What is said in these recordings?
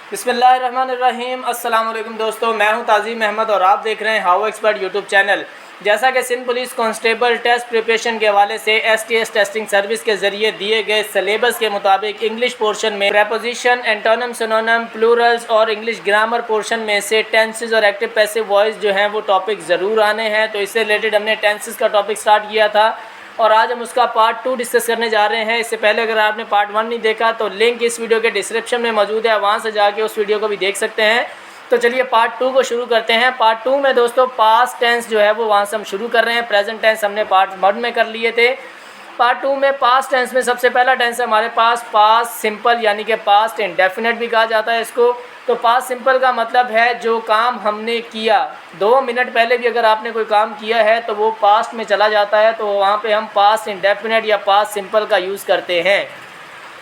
बिस्मिल्लाहिर्रहमानिर्रहीम। अस्सलाम वालेकुम दोस्तों, मैं हूं ताज़ीम अहमद और आप देख रहे हैं हाउ एक्सपर्ट यूट्यूब चैनल। जैसा कि Sindh police constable test preparation के हवाले से STS टेस्टिंग सर्विस के ज़रिए दिए गए सिलेबस के मुताबिक इंग्लिश पोर्शन में प्रेपोजिशन, एंटोनिम, सिनोनिम, प्लूरल्स और इंग्लिश ग्रामर पोर्शन में से टेंसेस और एक्टिव पैसिव वॉइस जो हैं वो टॉपिक ज़रूर आने हैं। तो इससे रिलेटेड हमने टेंसेस का टॉपिक स्टार्ट किया था और आज हम उसका पार्ट 2 डिस्कस करने जा रहे हैं। इससे पहले अगर आपने पार्ट 1 नहीं देखा तो लिंक इस वीडियो के डिस्क्रिप्शन में मौजूद है, वहाँ से जाके उस वीडियो को भी देख सकते हैं। तो चलिए पार्ट 2 को शुरू करते हैं। पार्ट 2 में दोस्तों पास्ट टेंस जो है वो वहाँ से हम शुरू कर रहे हैं। प्रेजेंट टेंस हमने पार्ट 1 में कर लिए थे। पार्ट 2 में पास्ट टेंस में सबसे पहला टेंस है हमारे पास पास्ट सिंपल, यानी कि पास्ट इंडेफिनेट भी कहा जाता है इसको। तो पास्ट सिंपल का मतलब है जो काम हमने किया 2 मिनट पहले भी अगर आपने कोई काम किया है तो वो पास्ट में चला जाता है, तो वहाँ पे हम पास्ट इंडेफिनेट या पास्ट सिंपल का यूज़ करते हैं।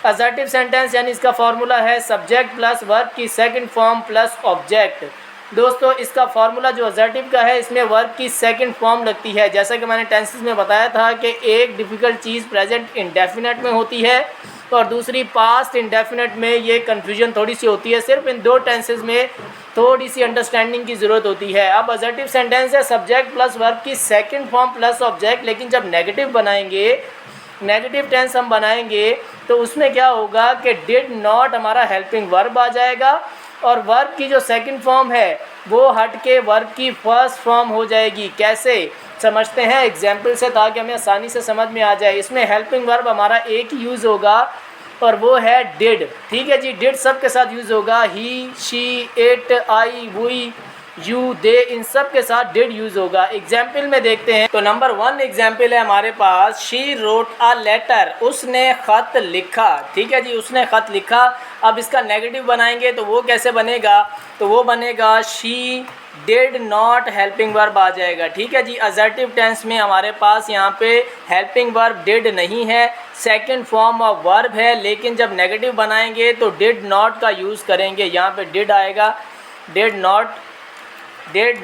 असर्टिव सेंटेंस यानी इसका फार्मूला है सब्जेक्ट प्लस वर्ब की सेकंड फॉर्म प्लस ऑब्जेक्ट। दोस्तों इसका फार्मूला जो असर्टिव का है इसमें वर्ब की सेकंड फॉर्म लगती है। जैसा कि मैंने टेंसेस में बताया था कि एक डिफ़िकल्ट चीज़ प्रेजेंट इंडेफिनेट में होती है और दूसरी पास्ट इंडेफिनेट में। ये कन्फ्यूजन थोड़ी सी होती है, सिर्फ इन 2 टेंसेस में थोड़ी सी अंडरस्टैंडिंग की ज़रूरत होती है। अब असर्टिव सेंटेंस है सब्जेक्ट प्लस वर्ब की सेकंड फॉर्म प्लस ऑब्जेक्ट, लेकिन जब नेगेटिव बनाएंगे, नेगेटिव टेंस हम बनाएंगे तो उसमें क्या होगा कि डिड नॉट हमारा हेल्पिंग वर्ब आ जाएगा और वर्ब की जो सेकंड फॉर्म है वो हट के वर्ब की फर्स्ट फॉर्म हो जाएगी। कैसे समझते हैं एग्जाम्पल से, ताकि हमें आसानी से समझ में आ जाए। इसमें हेल्पिंग वर्ब हमारा एक ही यूज़ होगा और वो है डिड। ठीक है जी, डिड सब के साथ यूज़ होगा। He, she, it, I, we, you, they, इन सब के साथ डिड यूज़ होगा। एग्जाम्पल में देखते हैं तो नंबर 1 एग्जाम्पल है हमारे पास शी रोट अ लेटर, उसने ख़त लिखा। ठीक है जी, उसने ख़त लिखा। अब इसका नेगेटिव बनाएंगे तो वो कैसे बनेगा, तो वो बनेगा she did not helping verb आ जाएगा। ठीक है जी, असर्टिव टेंस में हमारे पास यहाँ पे हेल्पिंग वर्ब डिड नहीं है, सेकंड फॉर्म ऑफ वर्ब है, लेकिन जब नेगेटिव बनाएंगे तो डिड नॉट का यूज़ करेंगे। यहाँ पे डिड आएगा, डिड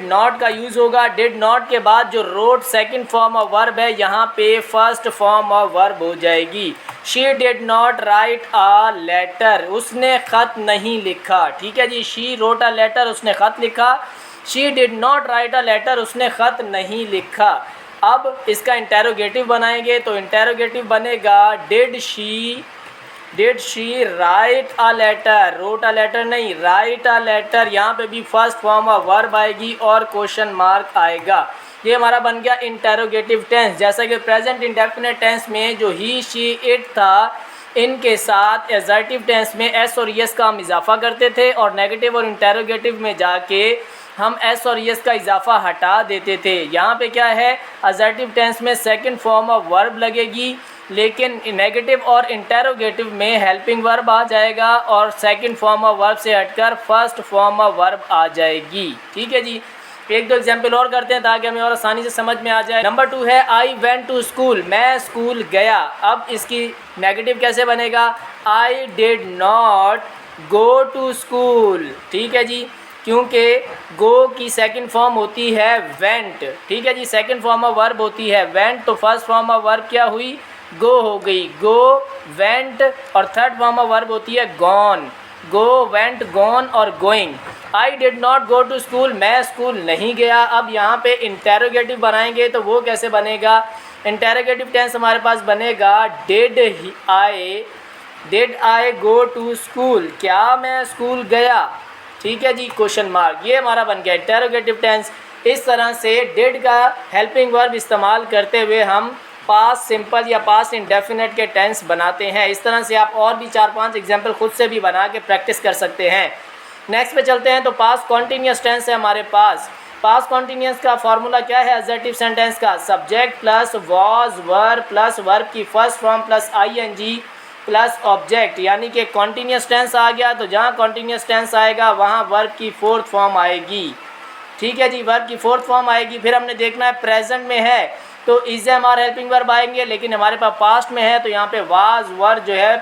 नॉट का यूज़ होगा। डिड नॉट के बाद जो wrote second form of verb है यहाँ पे फर्स्ट फॉर्म ऑफ वर्ब हो जाएगी। She did not write a letter, उसने ख़त नहीं लिखा। ठीक है जी, शी रोट अ लेटर, उसने ख़त लिखा। She did not write a letter, उसने ख़त नहीं लिखा। अब इसका इंटेरोगेटिव बनाएंगे तो इंटेरोगेटिव बनेगा did she write a letter, wrote a letter नहीं, राइट अ लेटर। यहाँ पे भी फर्स्ट फॉर्म ऑफ वर्ब आएगी और क्वेश्चन मार्क आएगा। ये हमारा बन गया इंटेरोगेटिव टेंस। जैसा कि प्रेजेंट इंडेफिनेट टेंस में जो ही, शी, इट था, इनके साथ असर्टिव टेंस में एस और यस का हम इजाफा करते थे और नेगेटिव और इंटेरोगेटिव में जाके हम एस और यस का इजाफा हटा देते थे। यहाँ पे क्या है, असर्टिव टेंस में सेकंड फॉर्म ऑफ वर्ब लगेगी, लेकिन नेगेटिव और इंटेरोगेटिव में हेल्पिंग वर्ब आ जाएगा और सेकंड फॉर्म ऑफ वर्ब से हटकर फर्स्ट फॉर्म ऑफ वर्ब आ जाएगी। ठीक है जी, एक दो एग्जाम्पल और करते हैं ताकि हमें और आसानी से समझ में आ जाए। नंबर 2 है आई वेंट टू स्कूल, मैं स्कूल गया। अब इसकी नेगेटिव कैसे बनेगा, I did not go to school. ठीक है जी, क्योंकि गो की सेकंड फॉर्म होती है वेंट। ठीक है जी, सेकंड फॉर्म ऑफ वर्ब होती है वेंट, तो फर्स्ट फॉर्म ऑफ वर्ब क्या हुई, गो हो गई, गो, वेंट। और थर्ड फॉर्म ऑफ वर्ब होती है गॉन, गो, वेंट, गॉन और going. I did not go to school, मैं स्कूल नहीं गया। अब यहाँ पे इंटेरोगेटिव बनाएंगे तो वो कैसे बनेगा, इंटेरोगेटिव टेंस हमारे पास बनेगा did I go to school, क्या मैं स्कूल गया। ठीक है जी, क्वेश्चन मार्क, ये हमारा बन गया इंटेरोगेटिव टेंस। इस तरह से डिड का हेल्पिंग वर्ब इस्तेमाल करते हुए हम पास्ट सिंपल या पास्ट इंडेफिनेट के टेंस बनाते हैं। इस तरह से आप और भी 4-5 एग्जाम्पल खुद से भी बना के प्रैक्टिस कर सकते हैं। नेक्स्ट पे चलते हैं तो पास्ट कॉन्टीन्यूस टेंस है हमारे पास। पास्ट कॉन्टीन्यूस का फार्मूला क्या है असर्टिव सेंटेंस का, subject plus was verb plus verb की first form plus ING plus object, यानी कि कॉन्टीन्यूस टेंस आ गया तो जहाँ कॉन्टीन्यूस टेंस आएगा वहाँ वर्ब की फोर्थ फॉर्म आएगी। ठीक है जी, वर्ब की फोर्थ फॉर्म आएगी। फिर हमने देखना है प्रेजेंट में है तो इज हमारे हेल्पिंग वर्ब आएंगे, लेकिन हमारे पास पास्ट में है तो यहाँ पे वाज वर जो है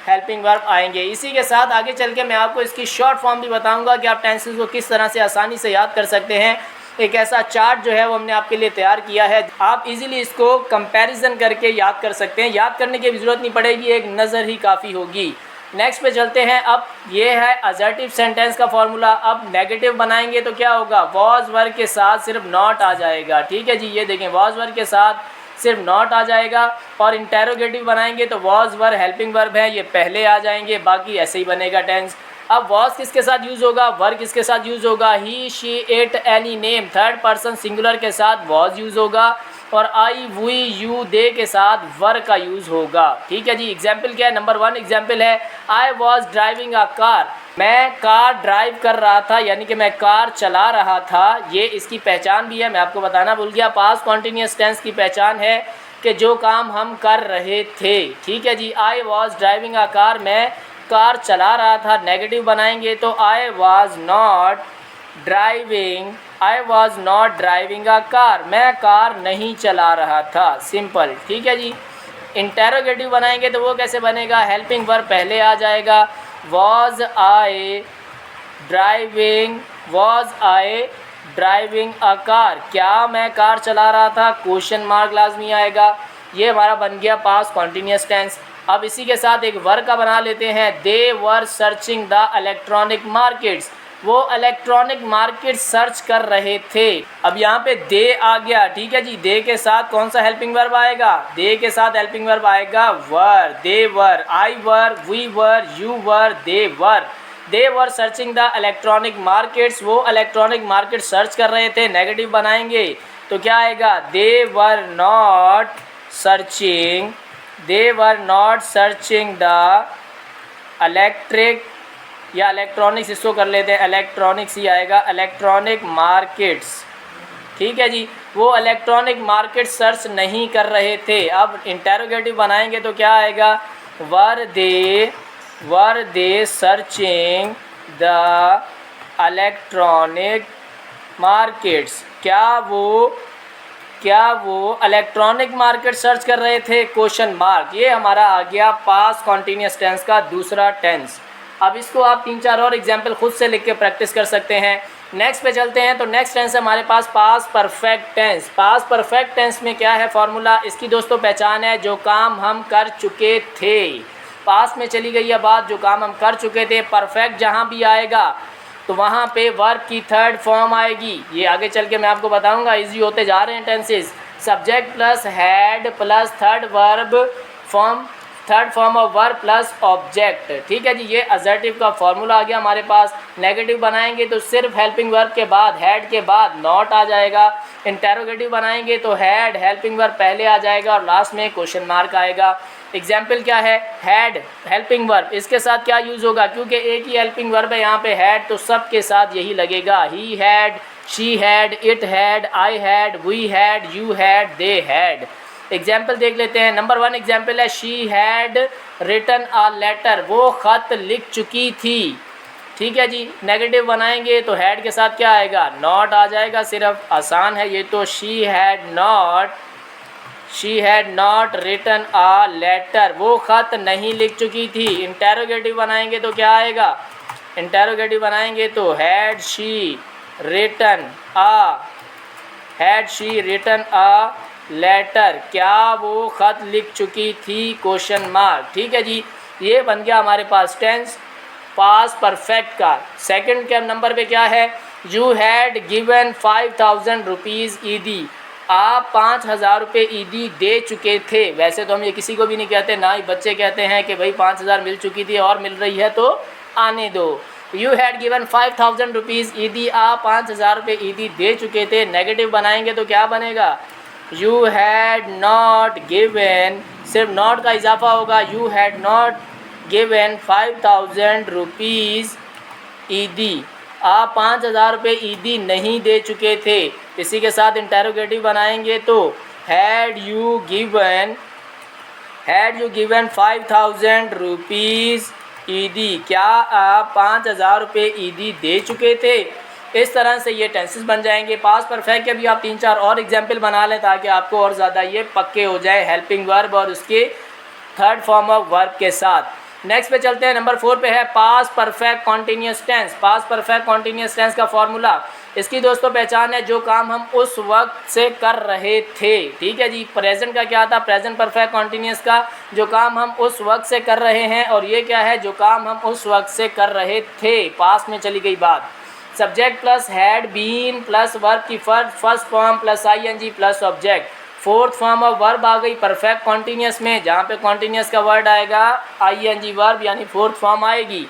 हेल्पिंग वर्ब आएंगे। इसी के साथ आगे चल के मैं आपको इसकी शॉर्ट फॉर्म भी बताऊंगा कि आप टेंसेस को किस तरह से आसानी से याद कर सकते हैं। एक ऐसा चार्ट जो है वो हमने आपके लिए तैयार किया है, आप इजीली इसको कंपैरिजन करके याद कर सकते हैं। याद करने की भी ज़रूरत नहीं पड़ेगी, एक नज़र ही काफ़ी होगी। नेक्स्ट पे चलते हैं। अब ये है असर्टिव सेंटेंस का फॉर्मूला। अब नेगेटिव बनाएंगे तो क्या होगा, वॉज वर्ब के साथ सिर्फ नॉट आ जाएगा। ठीक है जी, ये देखें वॉज वर्ब के साथ सिर्फ नॉट आ जाएगा। और इंटेरोगेटिव बनाएंगे तो वॉज वर्ब हेल्पिंग वर्ब है, ये पहले आ जाएंगे, बाकी ऐसे ही बनेगा टेंस। अब वॉज किसके साथ यूज़ होगा, वर्ब किसके साथ यूज़ होगा, he she it any name third person singular के साथ वॉज यूज़ होगा। और आई वी यू दे के साथ वर्ब का यूज़ होगा। ठीक है जी, एग्जाम्पल क्या है, नंबर 1 एग्जाम्पल है आई वॉज ड्राइविंग अ कार, मैं कार ड्राइव कर रहा था, यानी कि मैं कार चला रहा था। ये इसकी पहचान भी है, मैं आपको बताना भूल गया, पास्ट कॉन्टीन्यूअस टेंस की पहचान है कि जो काम हम कर रहे थे। ठीक है जी, I was driving a car, मैं कार चला रहा था। नेगेटिव बनाएंगे तो I was not driving a car, मैं कार नहीं चला रहा था, सिंपल। ठीक है जी, इंटेरोगेटिव बनाएंगे तो वो कैसे बनेगा, हेल्पिंग वर्ब पहले आ जाएगा, was I driving a car, क्या मैं कार चला रहा था, क्वेश्चन मार्क लाजमी आएगा। ये हमारा बन गया पास्ट कॉन्टीन्यूअस टेंस। अब इसी के साथ एक वर्ब का बना लेते हैं, they were searching the electronic markets, वो इलेक्ट्रॉनिक मार्केट सर्च कर रहे थे। अब यहाँ पे दे आ गया। ठीक है जी, दे के साथ कौन सा हेल्पिंग वर्ब आएगा, दे के साथ हेल्पिंग वर्ब आएगा were, they were, I were, we were, you were, they were searching the electronic markets, वो इलेक्ट्रॉनिक मार्केट सर्च कर रहे थे। नेगेटिव बनाएंगे तो क्या आएगा, they were not searching the electric या इलेक्ट्रॉनिक्स, इसको कर लेते हैं इलेक्ट्रॉनिक्स ही आएगा, इलेक्ट्रॉनिक मार्केट्स। ठीक है जी, वो इलेक्ट्रॉनिक मार्केट सर्च नहीं कर रहे थे। अब इंटेरोगेटिव बनाएंगे तो क्या आएगा, were they searching the electronic markets, क्या वो इलेक्ट्रॉनिक मार्केट सर्च कर रहे थे, क्वेश्चन मार्क। ये हमारा आ गया पास्ट कॉन्टीन्यूअस टेंस का दूसरा टेंस। अब इसको आप 3-4 और एग्जाम्पल खुद से लिख के प्रैक्टिस कर सकते हैं। नेक्स्ट पे चलते हैं। तो नेक्स्ट टेंस है हमारे पास past perfect tense. Past perfect tense में क्या है फॉर्मूला, इसकी दोस्तों पहचान है, जो काम हम कर चुके थे। पास्ट में चली गई है बात, जो काम हम कर चुके थे। परफेक्ट जहाँ भी आएगा तो वहाँ पे वर्ब की थर्ड फॉर्म आएगी। ये आगे चल के मैं आपको बताऊँगा, ईजी होते जा रहे हैं tenses. Subject plus had plus third form of verb plus object. ठीक है जी, ये असर्टिव का फॉर्मूला आ गया हमारे पास। नेगेटिव बनाएंगे तो सिर्फ हेल्पिंग वर्ब के बाद, हैड के बाद नॉट आ जाएगा। इंटेरोगेटिव बनाएंगे तो हैड हेल्पिंग वर्ब पहले आ जाएगा और लास्ट में क्वेश्चन मार्क आएगा। एग्जाम्पल क्या है, हैड हेल्पिंग वर्ब, इसके साथ क्या यूज़ होगा, क्योंकि एक ही हेल्पिंग वर्ब है यहाँ पे हैड, तो सब के साथ यही लगेगा। He had, she had, it had, I had, we had, you had, they had. Example देख लेते हैं। नंबर 1 एग्जाम्पल है she had written a letter, वो ख़त लिख चुकी थी। ठीक है जी, नेगेटिव बनाएंगे तो हैड के साथ क्या आएगा, नॉट आ जाएगा, सिर्फ आसान है ये तो। She had not written a letter, वो ख़त नहीं लिख चुकी थी। इंटेरोगेटिव बनाएंगे तो क्या आएगा, इंटेरोगेटिव बनाएंगे तो had she written a letter, क्या वो ख़त लिख चुकी थी, क्वेश्चन मार्क। ठीक है जी, ये बन गया हमारे पास टेंस पास्ट परफेक्ट का। सेकंड के नंबर पे क्या है, यू हैड गिवन 5000 रुपीज़ ईदी, आप 5000 रुपये ईदी दे चुके थे। वैसे तो हम ये किसी को भी नहीं कहते, ना ही बच्चे कहते हैं कि भाई 5000 मिल चुकी थी और मिल रही है तो आने दो। यू हैड गिवन 5000 रुपीज़ ईदी, आप 5000 रुपये ईदी दे चुके थे। नेगेटिव बनाएंगे तो क्या बनेगा, यू हैड नॉट गिवन, सिर्फ नॉट का इजाफा होगा, you had not given 5000 rupees ईदी, आप 5000 रुपये ईदी नहीं दे चुके थे। इसी के साथ इंटेरोगेटिव बनाएंगे तो हैड यू गिवन 5000 रुपीज़ ईदी, क्या आप 5000 रुपये ईदी दे चुके थे। इस तरह से ये टेंसेस बन जाएंगे। पास्ट परफेक्ट के भी आप 3-4 और एग्जाम्पल बना लें ताकि आपको और ज़्यादा ये पक्के हो जाए हेल्पिंग वर्ब और उसके थर्ड फॉर्म ऑफ वर्ब के साथ। नेक्स्ट पे चलते हैं। नंबर 4 पे है past perfect continuous tense. Past perfect continuous tense का फॉर्मूला, इसकी दोस्तों पहचान है जो काम हम उस वक्त से कर रहे थे। ठीक है जी। प्रेजेंट का क्या था, प्रेजेंट परफेक्ट कॉन्टीन्यूस का जो काम हम उस वक्त से कर रहे हैं, और ये क्या है, जो काम हम उस वक्त से कर रहे थे, पास्ट में चली गई बात। Subject plus had been plus verb की फर्स्ट फॉर्म प्लस आईएनजी plus object, fourth form of verb आ गई परफेक्ट कॉन्टीन्यूस में, जहाँ पे कॉन्टीन्यूस का वर्ड आएगा आईएनजी वर्ब यानी फोर्थ फॉर्म आएगी।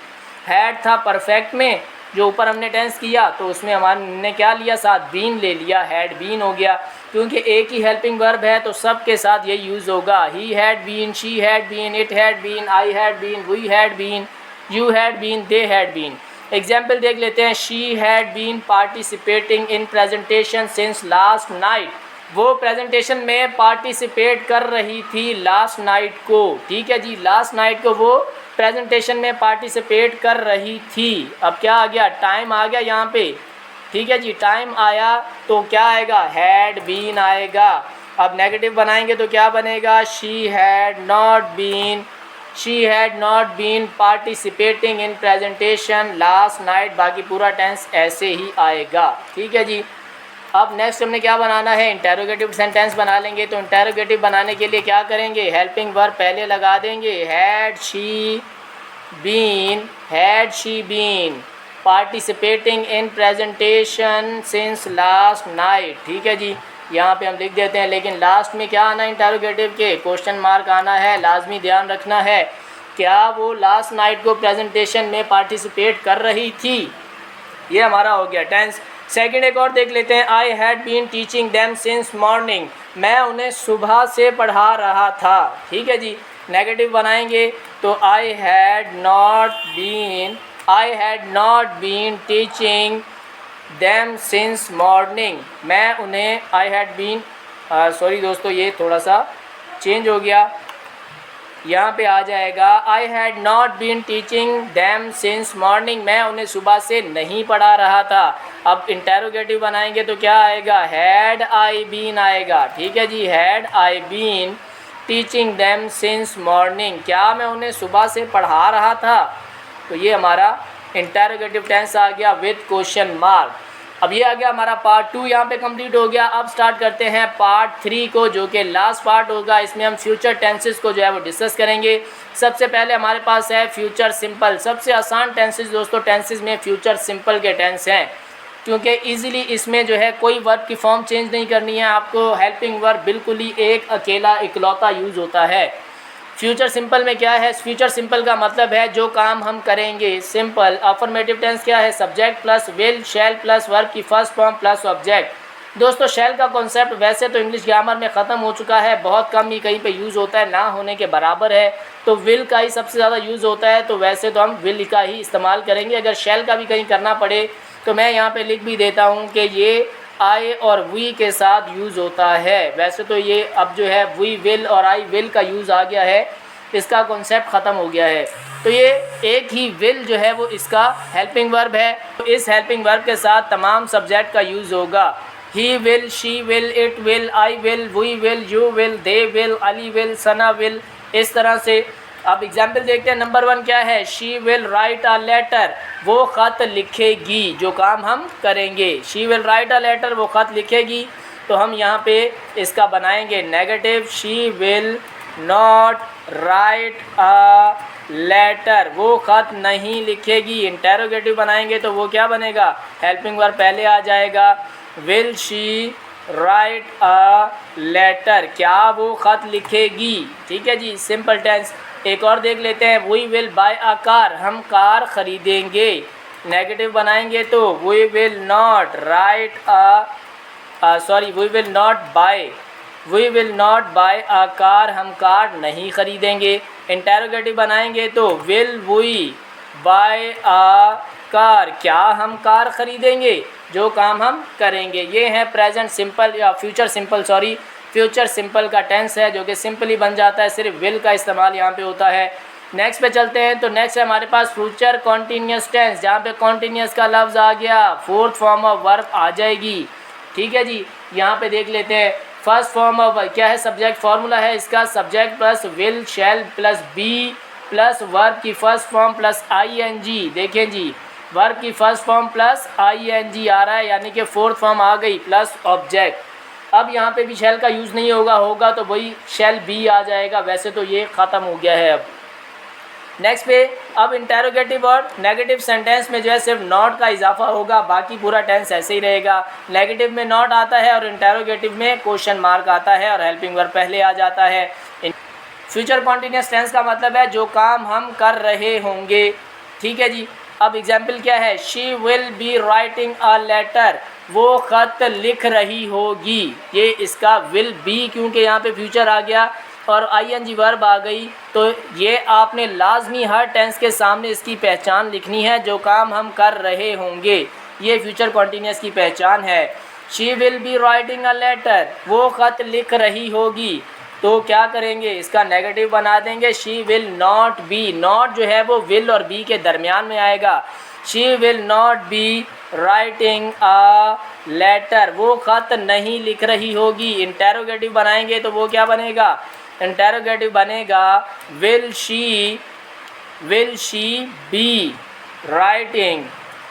हैड था परफेक्ट में, जो ऊपर हमने टेंस किया तो उसमें हमने क्या लिया, साथ बीन ले लिया, हैड बीन हो गया। क्योंकि एक ही हेल्पिंग वर्ब है तो सब के साथ ये यूज़ होगा। He had been, she had been, it had been, I had been, we had been, you had been, they had been. Example देख लेते हैं। She had been participating in presentation since last night, वो presentation में participate कर रही थी last night को। ठीक है जी, लास्ट नाइट को वो प्रेजेंटेशन में पार्टिसिपेट कर रही थी। अब क्या आ गया, टाइम आ गया यहाँ पे। ठीक है जी, टाइम आया तो क्या आएगा, हैड बीन आएगा। अब नेगेटिव बनाएंगे तो क्या बनेगा, she had not been participating in presentation last night, बाकी पूरा टेंस ऐसे ही आएगा। ठीक है जी। अब नेक्स्ट हमने क्या बनाना है, इंटेरोगेटिव सेंटेंस बना लेंगे। तो इंटेरोगेटिव बनाने के लिए क्या करेंगे, हेल्पिंग वर्ब पहले लगा देंगे। Had she been participating in presentation since last night. ठीक है जी, यहाँ पे हम लिख देते हैं, लेकिन लास्ट में क्या आना है, इंटेरोगेटिव के क्वेश्चन मार्क आना है। लाजमी ध्यान रखना है, क्या वो लास्ट नाइट को प्रेजेंटेशन में पार्टिसिपेट कर रही थी। ये हमारा हो गया टेंस। सेकंड एक और देख लेते हैं। I had been teaching them since morning, मैं उन्हें सुबह से पढ़ा रहा था। ठीक है जी। नेगेटिव बनाएंगे तो I had not been teaching them since morning, मैं उन्हें सॉरी दोस्तों, ये थोड़ा सा चेंज हो गया, यहाँ पे आ जाएगा I had not been teaching them since morning, मैं उन्हें सुबह से नहीं पढ़ा रहा था। अब इंटेरोगेटिव बनाएंगे तो क्या आएगा, हैड आई बीन आएगा। ठीक है जी, had I been teaching them since morning, क्या मैं उन्हें सुबह से पढ़ा रहा था। तो ये हमारा इंटेरोगेटिव टेंस आ गया विद क्वेश्चन मार्क। अब ये आ गया हमारा पार्ट 2 यहाँ पे कंप्लीट हो गया। अब स्टार्ट करते हैं पार्ट 3 को, जो कि लास्ट पार्ट होगा। इसमें हम फ्यूचर टेंसेस को जो है वो डिस्कस करेंगे। सबसे पहले हमारे पास है फ्यूचर सिंपल। सबसे आसान टेंसेस दोस्तों, टेंसेस में फ्यूचर सिंपल के टेंस हैं, क्योंकि इजीली इसमें जो है कोई वर्ब की फॉर्म चेंज नहीं करनी है आपको। हेल्पिंग वर्ब बिल्कुल ही एक अकेला इकलौता यूज़ होता है। फ्यूचर सिंपल में क्या है, फ्यूचर सिंपल का मतलब है जो काम हम करेंगे। सिंपल अफर्मेटिव टेंस क्या है, subject plus will shall plus verb की फर्स्ट फॉर्म प्लस ऑब्जेक्ट। दोस्तों शैल का कॉन्सेप्ट वैसे तो इंग्लिश ग्रामर में ख़त्म हो चुका है, बहुत कम ही कहीं पे यूज़ होता है, ना होने के बराबर है। तो विल का ही सबसे ज़्यादा यूज़ होता है, तो वैसे तो हम विल का ही इस्तेमाल करेंगे। अगर शैल का भी कहीं करना पड़े तो मैं यहाँ पे लिख भी देता हूँ कि ये आई और वी के साथ यूज़ होता है। वैसे तो ये अब जो है वी विल और आई विल का यूज़ आ गया है, इसका कॉन्सेप्ट ख़त्म हो गया है। तो ये एक ही विल जो है वो इसका हेल्पिंग वर्ब है। तो इस हेल्पिंग वर्ब के साथ तमाम सब्जेक्ट का यूज़ होगा। He will, she will, it will, I will, we will, you will, they will, Ali will, Sana will, इस तरह से। अब एग्जाम्पल देखते हैं। नंबर 1 क्या है, she will write a letter, वो ख़त लिखेगी, जो काम हम करेंगे। She will write a letter, वो ख़त लिखेगी। तो हम यहाँ पे इसका बनाएंगे negative, she will not write a letter, वो ख़त नहीं लिखेगी। इंटेरोगेटिव बनाएंगे तो वो क्या बनेगा, हेल्पिंग वर्ब पहले आ जाएगा। Will she write a letter, क्या वो ख़त लिखेगी। ठीक है जी, सिंपल टेंस। एक और देख लेते हैं। We will buy a car, हम कार ख़रीदेंगे। नेगेटिव बनाएंगे तो we will not buy a car, हम कार नहीं ख़रीदेंगे। इंटेरोगेटिव बनाएंगे तो will we buy a car, क्या हम कार ख़रीदेंगे, जो काम हम करेंगे। ये है प्रेजेंट सिंपल या फ्यूचर सिंपल का टेंस है, जो कि सिंपली बन जाता है, सिर्फ विल का इस्तेमाल यहाँ पे होता है। नेक्स्ट पे चलते हैं। तो नेक्स्ट है हमारे पास फ्यूचर कॉन्टीन्यूस टेंस, जहाँ पे कॉन्टीन्यूस का लफ्ज़ आ गया, फोर्थ फॉर्म ऑफ वर्ब आ जाएगी। ठीक है जी, यहाँ पे देख लेते हैं। फर्स्ट फॉर्म ऑफ क्या है, सब्जेक्ट फार्मूला है इसका, subject plus will shall plus be plus verb की फर्स्ट फॉर्म प्लस ING। देखें जी, वर्ब की फर्स्ट फॉर्म प्लस ing आ रहा है, यानी कि फोर्थ फॉर्म आ गई प्लस ऑब्जेक्ट। अब यहाँ पे भी शैल का यूज़ नहीं होगा तो वही शैल बी आ जाएगा। वैसे तो ये ख़त्म हो गया है। अब नेक्स्ट पे अब इंटेरोगेटिव और नेगेटिव सेंटेंस में जो है सिर्फ नॉट का इजाफा होगा, बाकी पूरा टेंस ऐसे ही रहेगा। नेगेटिव में नॉट आता है और इंटेरोगेटिव में क्वेश्चन मार्क आता है और हेल्पिंग वर्ब पहले आ जाता है। फ्यूचर कॉन्टिन्यूस टेंस का मतलब है जो काम हम कर रहे होंगे। ठीक है जी। अब एग्जाम्पल क्या है, she will be writing a letter, वो ख़त लिख रही होगी। ये इसका विल बी, क्योंकि यहाँ पे फ्यूचर आ गया और ing वर्ब आ गई, तो ये आपने लाजमी हर टेंस के सामने इसकी पहचान लिखनी है, जो काम हम कर रहे होंगे। ये फ्यूचर कॉन्टिन्यूस की पहचान है। She will be writing a letter, वो ख़त लिख रही होगी। तो क्या करेंगे, इसका नेगेटिव बना देंगे, she will not B. Not जो है वो विल और बी के दरमियान में आएगा। She will not be writing a letter, वो ख़त नहीं लिख रही होगी। इंटेरोगेटिव बनाएंगे तो वो क्या बनेगा, इंटेरोगेटिव बनेगा will she be writing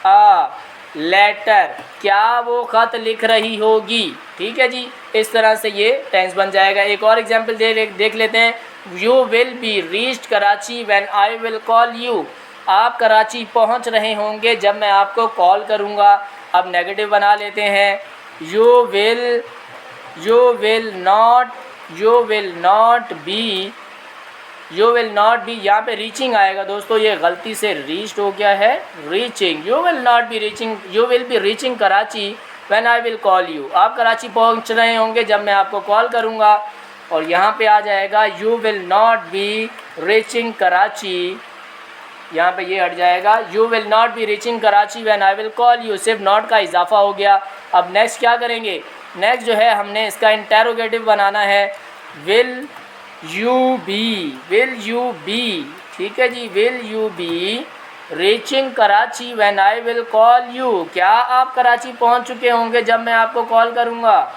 a letter, क्या वो ख़त लिख रही होगी। ठीक है जी, इस तरह से ये टेंस बन जाएगा। एक और एग्जांपल देख लेते हैं। You will be reached Karachi when I will call you, आप कराची पहुंच रहे होंगे जब मैं आपको कॉल करूंगा। अब नेगेटिव बना लेते हैं, यू विल नॉट बी, यहाँ पे रीचिंग आएगा दोस्तों, ये गलती से रीच्ड हो गया है, reaching. You will be reaching Karachi when I will call you, आप कराची पहुँच रहे होंगे जब मैं आपको कॉल करूँगा। और यहाँ पे आ जाएगा you will not B reaching Karachi, यहाँ पे ये हट जाएगा, you will not B reaching Karachi when I will call you, सिर्फ नॉट का इजाफा हो गया। अब नेक्स्ट क्या करेंगे, नेक्स्ट जो है हमने इसका इंटेरोगेटिव बनाना है, विल यू बी। ठीक है जी, will you be reaching Karachi when I will call you, क्या आप कराची पहुंच चुके होंगे जब मैं आपको कॉल करूंगा।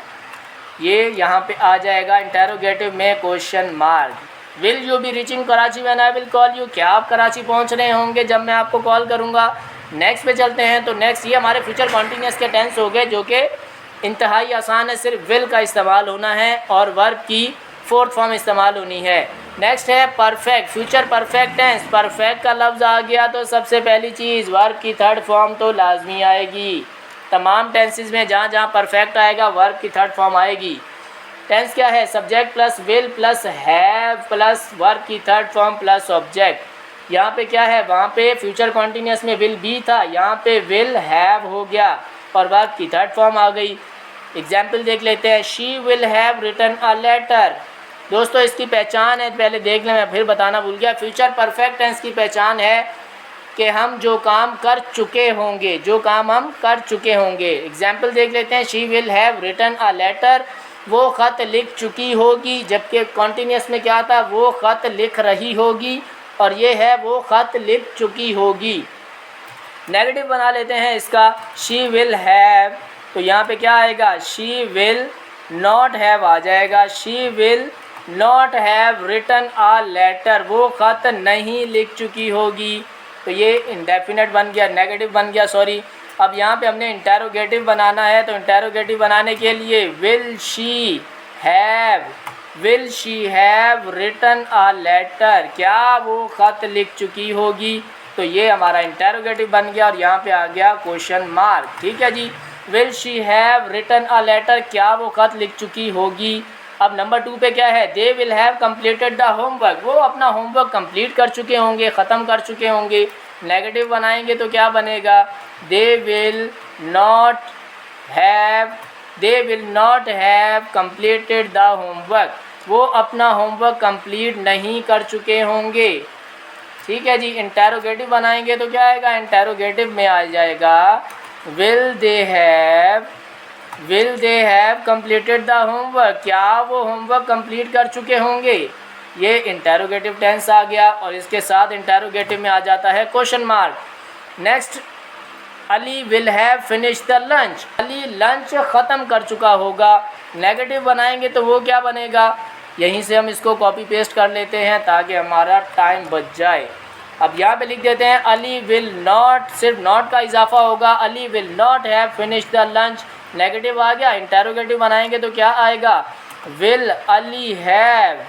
ये यहाँ पे आ जाएगा इंटेरोगेटिव में question mark. Will you be reaching Karachi when I will call you, क्या आप कराची पहुंच रहे होंगे जब मैं आपको कॉल करूंगा। नेक्स्ट पे चलते हैं। तो नेक्स्ट ये हमारे फ्यूचर कॉन्टिन्यूस के टेंस हो गए, जो कि इंतहाई आसान है, सिर्फ विल का इस्तेमाल होना है और वर्ब की फोर्थ फॉर्म इस्तेमाल होनी है। नेक्स्ट है perfect, future perfect tense. Perfect का लफ्ज़ आ गया तो सबसे पहली चीज़ वर्ब की थर्ड फॉर्म तो लाजमी आएगी। तमाम टेंसेस में जहाँ जहाँ परफेक्ट आएगा वर्ब की थर्ड फॉर्म आएगी। टेंस क्या है, subject plus will plus have plus verb की थर्ड फॉर्म प्लस ऑब्जेक्ट। यहाँ पे क्या है, वहाँ पे फ्यूचर कॉन्टिन्यूस में विल बी था, यहाँ पे विल हैव हो गया और वर्ब की थर्ड फॉर्म आ गई। एग्जाम्पल देख लेते हैं, she will have written a letter. दोस्तों इसकी पहचान है, पहले देख लें, मैं फिर बताना भूल गया। फ्यूचर परफेक्ट टेंस की पहचान है कि हम जो काम कर चुके होंगे, एग्जाम्पल देख लेते हैं, she will have written a letter, वो ख़त लिख चुकी होगी, जबकि कॉन्टिन्यूस में क्या था, वो ख़त लिख रही होगी, और ये है वो ख़त लिख चुकी होगी। नेगेटिव बना लेते हैं इसका, शी विल हैव, तो यहाँ पे क्या आएगा, शी विल नॉट हैव आ जाएगा। She will not have written a letter, वो ख़त नहीं लिख चुकी होगी, तो ये इंडेफिनेट बन गया, नेगेटिव बन गया, सॉरी। अब यहाँ पे हमने इंटेरोगेटिव बनाना है, तो इंटेरोगेटिव बनाने के लिए will she have written a letter, क्या वो ख़त लिख चुकी होगी, तो ये हमारा इंटेरोगेटिव बन गया और यहाँ पे आ गया क्वेश्चन मार्क। ठीक है जी, will she have written a letter, क्या वो ख़त लिख चुकी होगी। अब नंबर 2 पे क्या है, they will have completed the homework, वो अपना होमवर्क कंप्लीट कर चुके होंगे, ख़त्म कर चुके होंगे। नेगेटिव बनाएंगे तो क्या बनेगा, they will not have completed the homework, वो अपना होमवर्क कंप्लीट नहीं कर चुके होंगे। ठीक है जी, इंटेरोगेटिव बनाएंगे तो क्या आएगा, इंटेरोगेटिव में आ जाएगा will they have completed the homework, क्या वो होमवर्क कंप्लीट कर चुके होंगे। ये इंटेरोगेटिव टेंस आ गया और इसके साथ इंटेरोगेटिव में आ जाता है question mark. Next, Ali will have finish the lunch, Ali lunch ख़त्म कर चुका होगा। नेगेटिव बनाएंगे तो वो क्या बनेगा, यहीं से हम इसको कॉपी पेस्ट कर लेते हैं ताकि हमारा टाइम बच जाए। अब यहाँ पे लिख देते हैं अली विल नॉट, सिर्फ नॉट का इजाफा होगा, Ali will not have finish the lunch, negative आ गया, इंटेरोगेटिव बनाएंगे तो क्या आएगा, विल अली हैव,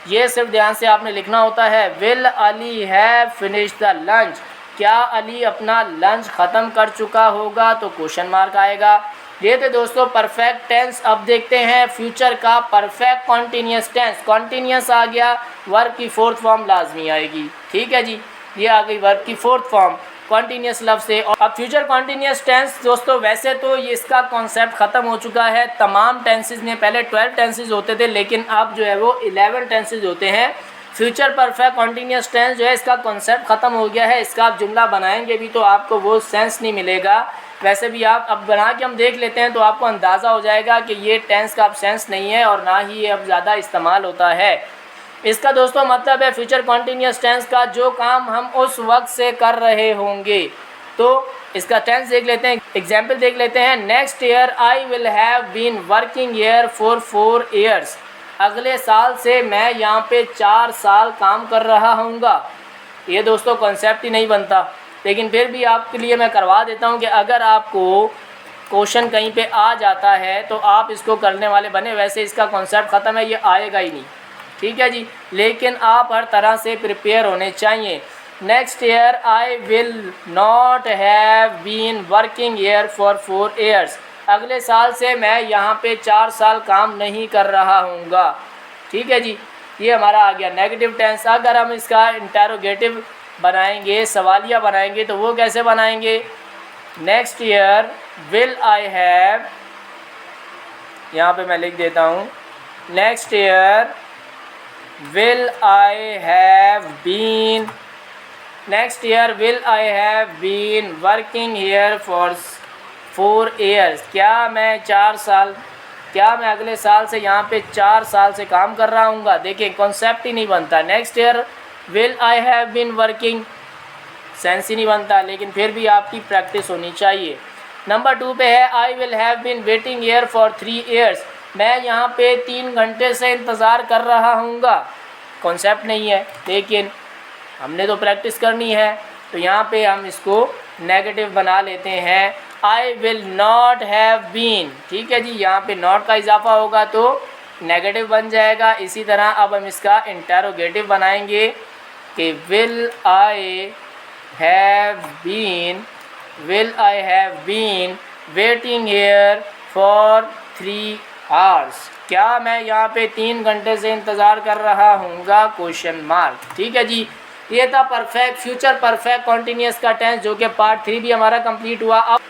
ये सिर्फ ध्यान से आपने लिखना होता है, will Ali have finish the lunch, क्या अली अपना लंच ख़त्म कर चुका होगा, तो क्वेश्चन मार्क आएगा। ये थे दोस्तों परफेक्ट टेंस। अब देखते हैं फ्यूचर का परफेक्ट कॉन्टीन्यूस टेंस। कॉन्टीन्यूस आ गया, वर्ब की फोर्थ फॉर्म लाजमी आएगी, ठीक है जी, ये आ गई वर्ब की फोर्थ फॉर्म कॉन्टीन्यूस लफ्ज़ से। और अब फ्यूचर कॉन्टीन्यूस टेंस दोस्तों, वैसे तो ये इसका कॉन्सेप्ट ख़त्म हो चुका है तमाम टेंसेज में, पहले 12 टेंसेज होते थे लेकिन अब जो है वो 11 टेंसेज होते हैं। फ्यूचर परफेक्ट कॉन्टीन्यूस टेंस जो है इसका कॉन्सेप्ट ख़त्म हो गया है, इसका आप जुमला बनाएंगे भी तो आपको वो सेंस नहीं मिलेगा। वैसे भी आप अब बना के हम देख लेते हैं तो आपको अंदाज़ा हो जाएगा कि ये टेंस का अब सेंस नहीं है और ना ही ये अब ज़्यादा इस्तेमाल होता है। इसका दोस्तों मतलब है फ्यूचर कॉन्टीन्यूस टेंस का जो काम हम उस वक्त से कर रहे होंगे। तो इसका टेंस देख लेते हैं, एग्जाम्पल देख लेते हैं। Next year I will have been working here for 4 years, अगले साल से मैं यहाँ पे 4 साल काम कर रहा हूँगा। ये दोस्तों कॉन्सेप्ट ही नहीं बनता, लेकिन फिर भी आपके लिए मैं करवा देता हूँ कि अगर आपको क्वेश्चन कहीं पे आ जाता है तो आप इसको करने वाले बने। वैसे इसका कॉन्सेप्ट ख़त्म है, ये आएगा ही नहीं, ठीक है जी, लेकिन आप हर तरह से प्रिपेयर होने चाहिए। Next year I will not have been working here for 4 years, अगले साल से मैं यहाँ पे 4 साल काम नहीं कर रहा हूँगा, ठीक है जी, ये हमारा आ गया नेगेटिव टेंस। अगर हम इसका इंटेरोगेटिव बनाएंगे, सवालिया बनाएंगे, तो वो कैसे बनाएंगे, next year will I have, यहाँ पे मैं लिख देता हूँ, next year will I have been, next year will I have been working here for 4 years, क्या मैं 4 साल, क्या मैं अगले साल से यहाँ पे 4 साल से काम कर रहा हूँगा। देखिए कॉन्सेप्ट ही नहीं बनता, next year will I have been working, sense ही नहीं बनता, लेकिन फिर भी आपकी प्रैक्टिस होनी चाहिए। नंबर 2 पे है I will have been waiting here for 3 years, मैं यहाँ पे 3 घंटे से इंतज़ार कर रहा हूँगा। कॉन्सेप्ट नहीं है लेकिन हमने तो प्रैक्टिस करनी है, तो यहाँ पे हम इसको नेगेटिव बना लेते हैं, I will not have been, ठीक है जी, यहाँ पे नॉट का इजाफा होगा तो नेगेटिव बन जाएगा। इसी तरह अब हम इसका इंटेरोगेटिव बनाएंगे कि will I have been, will I have been waiting here for 3 hours, क्या मैं यहाँ पे 3 घंटे से इंतज़ार कर रहा हूँगा, क्वेश्चन मार्क, ठीक है जी। ये था परफेक्ट फ्यूचर परफेक्ट कॉन्टीन्यूस का टेंस, जो कि पार्ट 3 भी हमारा कंप्लीट हुआ। अब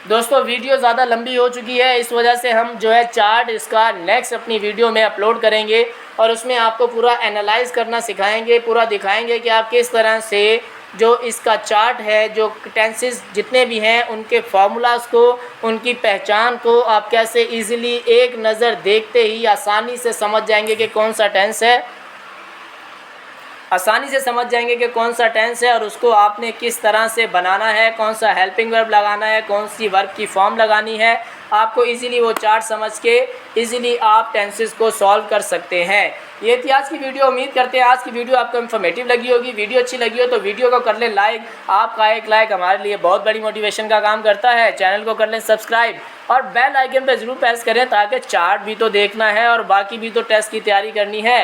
दोस्तों वीडियो ज़्यादा लंबी हो चुकी है, इस वजह से हम जो है चार्ट इसका नेक्स्ट अपनी वीडियो में अपलोड करेंगे और उसमें आपको पूरा एनालाइज करना सिखाएंगे, पूरा दिखाएंगे कि आप किस तरह से जो इसका चार्ट है, जो टेंसेस जितने भी हैं उनके फार्मूलाज को, उनकी पहचान को आप कैसे इजीली एक नज़र देखते ही आसानी से समझ जाएंगे कि कौन सा टेंस है, आसानी से समझ जाएंगे कि कौन सा टेंस है और उसको आपने किस तरह से बनाना है, कौन सा हेल्पिंग वर्ब लगाना है, कौन सी वर्ब की फॉर्म लगानी है। आपको इजीली वो चार्ट समझ के इजीली आप टेंसेस को सॉल्व कर सकते हैं। ये थी आज की वीडियो, उम्मीद करते हैं आज की वीडियो आपको इन्फॉर्मेटिव लगी होगी। वीडियो अच्छी लगी हो तो वीडियो को कर लें लाइक, आपका एक लाइक हमारे लिए बहुत बड़ी मोटिवेशन का काम करता है। चैनल को कर लें सब्सक्राइब और बेल आइकन पर ज़रूर प्रेस करें ताकि चार्ट भी तो देखना है और बाकी भी तो टेस्ट की तैयारी करनी है।